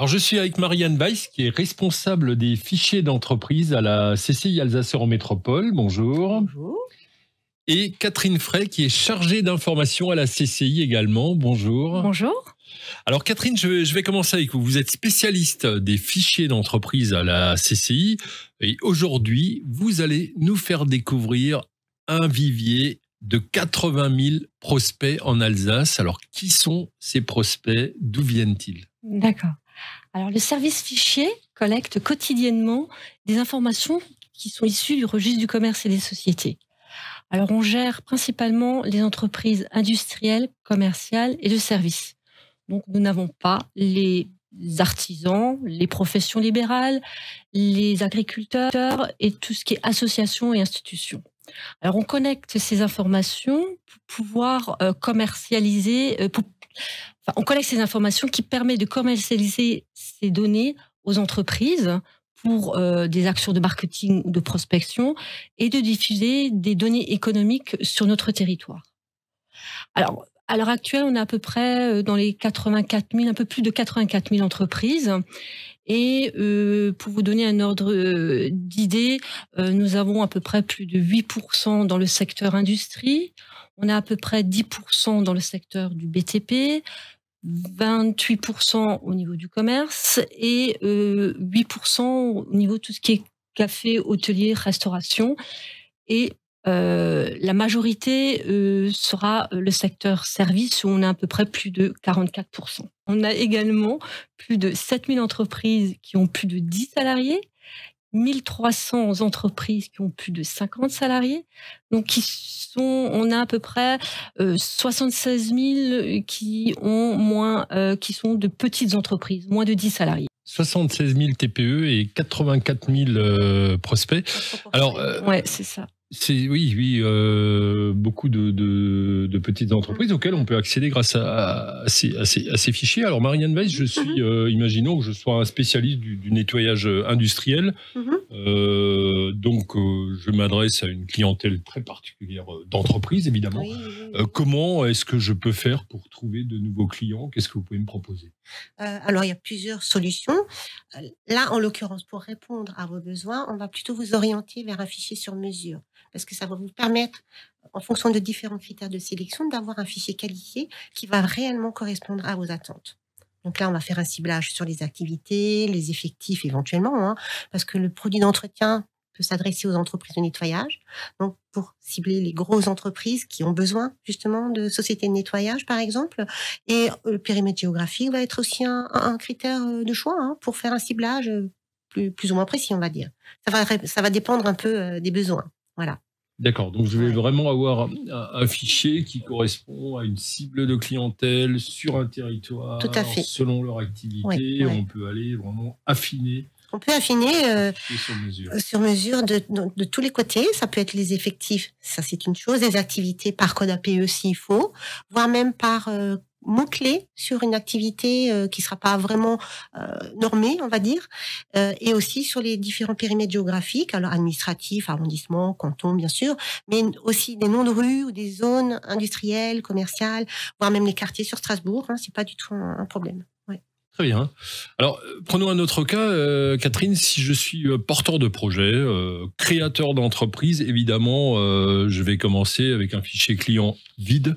Alors, je suis avec Marianne Weiss, qui est responsable des fichiers d'entreprise à la CCI Alsace-Eurométropole. Bonjour. Bonjour. Et Catherine Frey, qui est chargée d'information à la CCI également. Bonjour. Bonjour. Alors, Catherine, je vais commencer avec vous. Vous êtes spécialiste des fichiers d'entreprise à la CCI. Et aujourd'hui, vous allez nous faire découvrir un vivier de 80 000 prospects en Alsace. Alors, qui sont ces prospects? D'où viennent-ils? D'accord. Alors, le service fichier collecte quotidiennement des informations qui sont issues du registre du commerce et des sociétés. Alors, on gère principalement les entreprises industrielles, commerciales et de services. Donc, nous n'avons pas les artisans, les professions libérales, les agriculteurs et tout ce qui est associations et institutions. Alors, on connecte ces informations pour pouvoir commercialiser, on collecte ces informations qui permettent de commercialiser ces données aux entreprises pour des actions de marketing ou de prospection et de diffuser des données économiques sur notre territoire. Alors, à l'heure actuelle, on est à peu près dans les 84 000, un peu plus de 84 000 entreprises. Et pour vous donner un ordre d'idée, nous avons à peu près plus de 8% dans le secteur industrie. On a à peu près 10% dans le secteur du BTP, 28% au niveau du commerce et 8% au niveau de tout ce qui est café, hôtelier, restauration. Et la majorité sera le secteur service où on a à peu près plus de 44%. On a également plus de 7000 entreprises qui ont plus de 10 salariés, 1300 entreprises qui ont plus de 50 salariés. Donc, on a à peu près 76 000 qui sont de petites entreprises, moins de 10 salariés. 76 000 TPE et 84 000 prospects. Alors, ouais, c'est ça. Oui, beaucoup de petites entreprises auxquelles on peut accéder grâce à ces fichiers. Alors, Marianne Weiss, je suis, imaginons que je sois un spécialiste du nettoyage industriel. Donc, je m'adresse à une clientèle très particulière d'entreprise, évidemment. Comment est-ce que je peux faire pour trouver de nouveaux clients? Qu'est-ce que vous pouvez me proposer? Alors, il y a plusieurs solutions. Là, en l'occurrence, pour répondre à vos besoins, on va plutôt vous orienter vers un fichier sur mesure, parce que ça va vous permettre, en fonction de différents critères de sélection, d'avoir un fichier qualifié qui va réellement correspondre à vos attentes. Donc là, on va faire un ciblage sur les activités, les effectifs éventuellement, parce que le produit d'entretien peut s'adresser aux entreprises de nettoyage. Donc, pour cibler les grosses entreprises qui ont besoin justement de sociétés de nettoyage, par exemple. Et le périmètre géographique va être aussi un critère de choix pour faire un ciblage plus ou moins précis, on va dire. Ça va dépendre un peu des besoins. Voilà. D'accord, donc je vais vraiment avoir un fichier qui correspond à une cible de clientèle sur un territoire, tout à fait, selon leur activité. On peut aller vraiment affiner. On peut affiner sur mesure de tous les côtés. Ça peut être les effectifs, ça c'est une chose, les activités par code APE s'il faut, voire même par mots-clés sur une activité qui ne sera pas vraiment normée, on va dire, et aussi sur les différents périmètres géographiques, alors administratifs, arrondissements, cantons, bien sûr, mais aussi des noms de rues ou des zones industrielles, commerciales, voire même les quartiers sur Strasbourg, c'est pas du tout un problème. Très bien. Alors, prenons un autre cas, Catherine, si je suis porteur de projet, créateur d'entreprise, évidemment, je vais commencer avec un fichier client vide.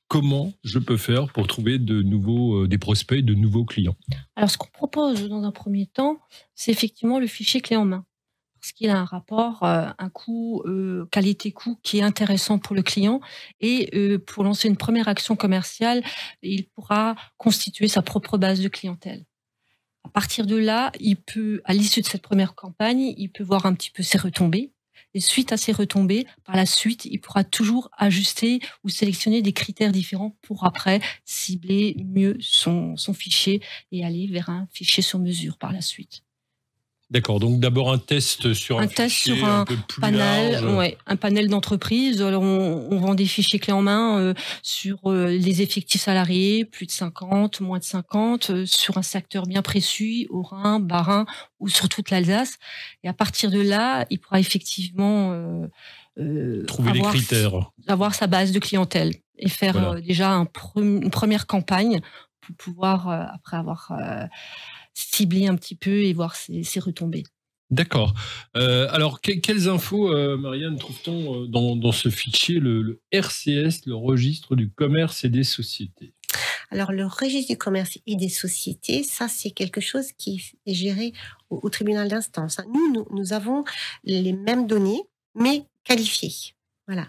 Comment je peux faire pour trouver des prospects, de nouveaux clients? Alors, ce qu'on propose dans un premier temps, c'est effectivement le fichier clé en main. Parce qu'il a un rapport, un coût, qualité-coût qui est intéressant pour le client. Et pour lancer une première action commerciale, il pourra constituer sa propre base de clientèle. À partir de là, à l'issue de cette première campagne, il peut voir un petit peu ses retombées. Et suite à ces retombées, par la suite, il pourra toujours ajuster ou sélectionner des critères différents pour après cibler mieux son fichier et aller vers un fichier sur mesure par la suite. D'accord, donc d'abord un test sur un peu plus panel, large. Un panel d'entreprises. Alors on vend des fichiers clés en main sur les effectifs salariés, plus de 50, moins de 50, sur un secteur bien précis, Haut-Rhin, Bas-Rhin ou sur toute l'Alsace. Et à partir de là, il pourra effectivement trouver les critères, avoir sa base de clientèle et faire déjà une première campagne pour pouvoir après avoir cibler un petit peu et voir ses retombées. D'accord. Alors, quelles infos, Marianne, trouve-t-on dans ce fichier, le RCS, le registre du commerce et des sociétés? Alors, le registre du commerce et des sociétés, ça, c'est quelque chose qui est géré au tribunal d'instance. Nous avons les mêmes données, mais qualifiées. Voilà.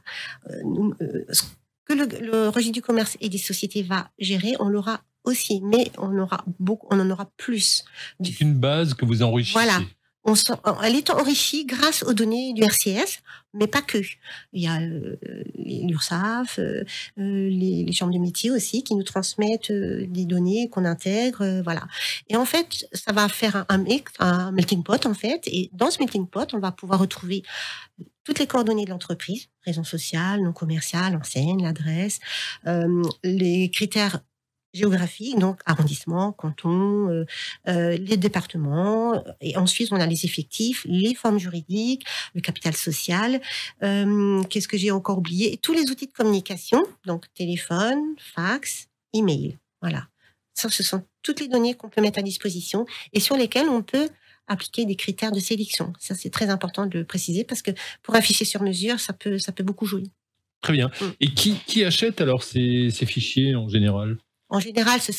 Ce que le registre du commerce et des sociétés va gérer, on l'aura aussi, mais on en aura plus. C'est une base que vous enrichissez. Voilà. Elle est enrichie grâce aux données du RCS, mais pas que. Il y a l'URSSAF, les chambres de métiers aussi qui nous transmettent des données qu'on intègre, voilà. Et en fait, ça va faire un melting pot en fait. Et dans ce melting pot, on va pouvoir retrouver toutes les coordonnées de l'entreprise, raison sociale, non commerciale, enseigne, l'adresse, les critères géographique, donc arrondissement, canton, les départements, et ensuite on a les effectifs, les formes juridiques, le capital social, qu'est-ce que j'ai encore oublié, et tous les outils de communication, donc téléphone, fax, email, voilà. Ça, ce sont toutes les données qu'on peut mettre à disposition et sur lesquelles on peut appliquer des critères de sélection. Ça, c'est très important de le préciser parce que pour un fichier sur mesure, ça peut beaucoup jouer. Très bien. Et qui achète alors ces fichiers en général? En général, ce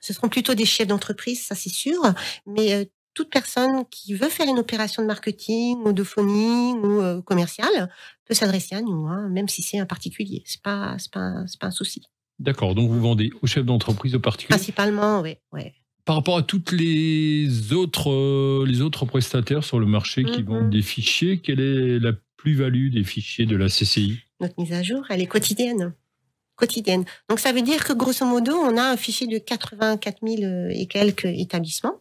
seront plutôt des chefs d'entreprise, ça c'est sûr, mais toute personne qui veut faire une opération de marketing ou de phoning ou commerciale peut s'adresser à nous, hein, même si c'est un particulier. C'est pas un souci. D'accord, donc vous vendez aux chefs d'entreprise, aux particuliers? Principalement, oui. Ouais. Par rapport à toutes les autres prestataires sur le marché qui vendent des fichiers, quelle est la plus-value des fichiers de la CCI? Notre mise à jour, elle est quotidienne. Donc, ça veut dire que, grosso modo, on a un fichier de 84 000 et quelques établissements.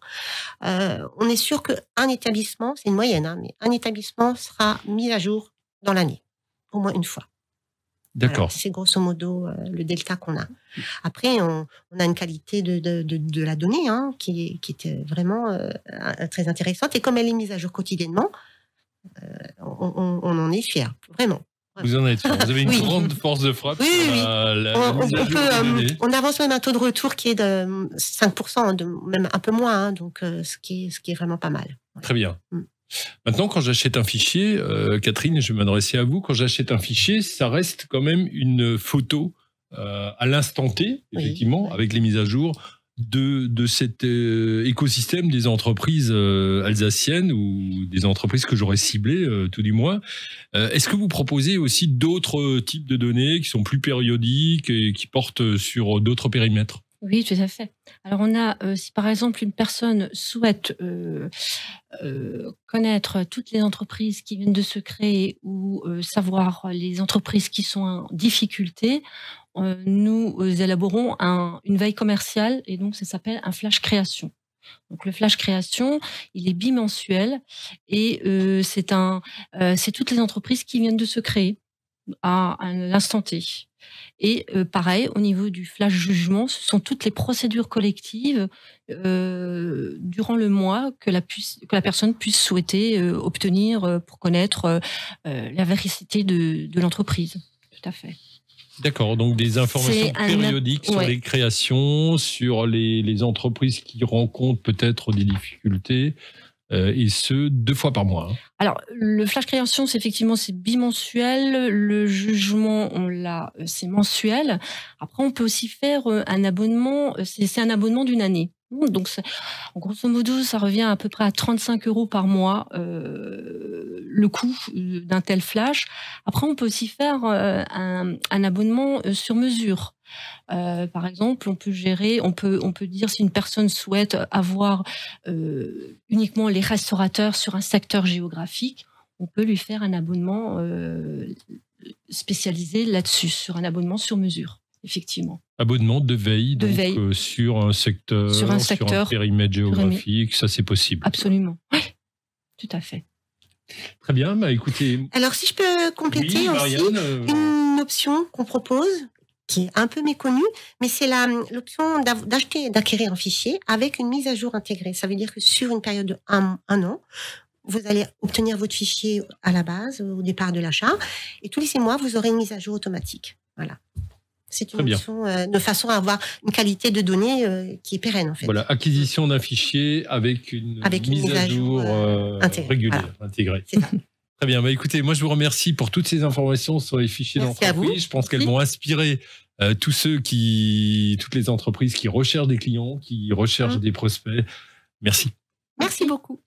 On est sûr qu'un établissement, c'est une moyenne, hein, mais un établissement sera mis à jour dans l'année, au moins une fois. D'accord. Voilà, c'est grosso modo le delta qu'on a. Après, on a une qualité de la donnée hein, qui est vraiment très intéressante. Et comme elle est mise à jour quotidiennement, on en est fiers, vraiment. Vous en êtes fiers. Vous avez une grande force de frappe. Oui, oui. On avance même un taux de retour qui est de 5%, même un peu moins, hein, donc ce qui est vraiment pas mal. Ouais. Très bien. Maintenant, quand j'achète un fichier, Catherine, je vais m'adresser à vous, quand j'achète un fichier, ça reste quand même une photo à l'instant T, effectivement, avec les mises à jour de cet écosystème des entreprises alsaciennes ou des entreprises que j'aurais ciblées, tout du moins. Est-ce que vous proposez aussi d'autres types de données qui sont plus périodiques et qui portent sur d'autres périmètres? Oui, tout à fait. Alors, on a, si par exemple une personne souhaite connaître toutes les entreprises qui viennent de se créer ou savoir les entreprises qui sont en difficulté, nous élaborons une veille commerciale et donc ça s'appelle un flash création. Donc le flash création, il est bimensuel et c'est toutes les entreprises qui viennent de se créer à l'instant T. Et pareil, au niveau du flash jugement, ce sont toutes les procédures collectives durant le mois que la personne puisse souhaiter obtenir pour connaître la véracité de l'entreprise. Tout à fait. D'accord, donc des informations périodiques sur les créations, sur les entreprises qui rencontrent peut-être des difficultés, et ce, 2 fois par mois. Hein. Alors, le flash création, c'est bimensuel. Le jugement, c'est mensuel. Après, on peut aussi faire un abonnement. C'est un abonnement d'une année. Donc, en grosso modo, ça revient à peu près à 35 € par mois, le coût d'un tel flash. Après, on peut aussi faire un abonnement sur mesure. Par exemple, on peut dire si une personne souhaite avoir uniquement les restaurateurs sur un secteur géographique, on peut lui faire un abonnement spécialisé là-dessus, sur un abonnement sur mesure. Effectivement. Abonnement de veille, sur un secteur, sur un périmètre géographique, ça c'est possible. Absolument, oui, tout à fait. Très bien, bah écoutez. Alors si je peux compléter aussi, une option qu'on propose, qui est un peu méconnue, mais c'est l'option d'acquérir un fichier avec une mise à jour intégrée. Ça veut dire que sur une période de un an, vous allez obtenir votre fichier à la base, au départ de l'achat, et tous les 6 mois, vous aurez une mise à jour automatique. Voilà. C'est une option de façon à avoir une qualité de données qui est pérenne, en fait. Voilà, acquisition d'un fichier avec une mise à jour régulière, intégrée. C'est ça. Très bien. Bah, écoutez, moi, je vous remercie pour toutes ces informations sur les fichiers d'entreprise. Je pense qu'elles vont inspirer toutes les entreprises qui recherchent des clients, qui recherchent des prospects. Merci. Merci beaucoup.